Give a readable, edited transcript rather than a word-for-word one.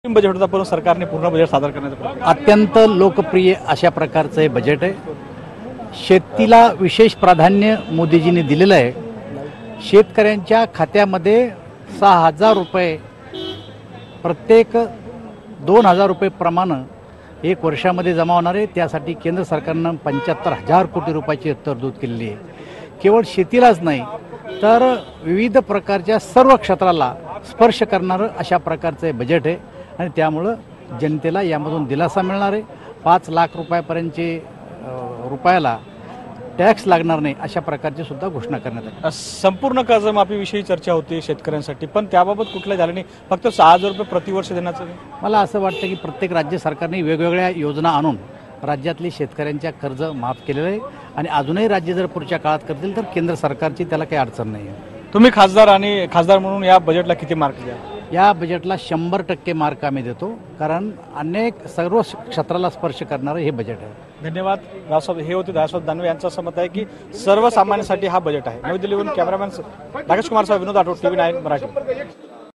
Budget होता परंतु सरकारने पूर्ण बजेट सादर करण्याचा प्रयत्न अत्यंत लोकप्रिय अशा प्रकारचं हे बजेट आहे। शेतीला विशेष प्राधान्य मोदीजींनी दिलेलं आहे। शेतकऱ्यांच्या खात्यामध्ये 6,000 रुपये प्रत्येक 2,000 रुपये प्रमाणे एक वर्षामध्ये जमा होणार आहे। त्यासाठी केंद्र सरकारनं 75,000 कोटी रुपयाची तरतूद केलेली आहे। केवळ शेतीलाच नाही तर विविध प्रकारच्या सर्व क्षेत्राला स्पर्श करणारं अशा प्रकारचं हे बजेट आहे आणि त्यामुळे जनतेला यामधून दिलासा मिळणार आहे। 5 लाख रुपयापर्यंतचे रुपयाला टॅक्स लागणार नाही अशा प्रकारची सुद्धा घोषणा करण्यात आली। संपूर्ण कर्जमाफीविषयी चर्चा होती शेतकऱ्यांसाठी, पण त्याबाबत कुठलं झालं नाही, फक्त 6,000 रुपये प्रतिवर्ष देण्याचं। मला असं वाटतं की प्रत्येक राज्य सरकारने वेगवेगळ्या योजना आणून राज्यातली शेतकऱ्यांच्या कर्ज माफ केलेलं आहे आणि अजूनही राज्य जर पुढच्या काळात करतील तर केंद्र सरकारची त्याला काही अडचण नाही आहे। तुम्ही खासदार म्हणून या बजेटला किती मार्क द्या? या बजेटला 100% मार्क आम्ही देतो, कारण अनेक सर्व क्षेत्राला स्पर्श करणारं हे बजेट आहे। धन्यवाद रावसाहेब। हे होते दयाशोध दानवे यांचं असं मत आहे की सर्वसामान्यांसाठी हा बजेट आहे। नवी दिल्लीहून कॅमेरामॅन राकेश कुमार, विनोद आठवड, TV9 मराठी।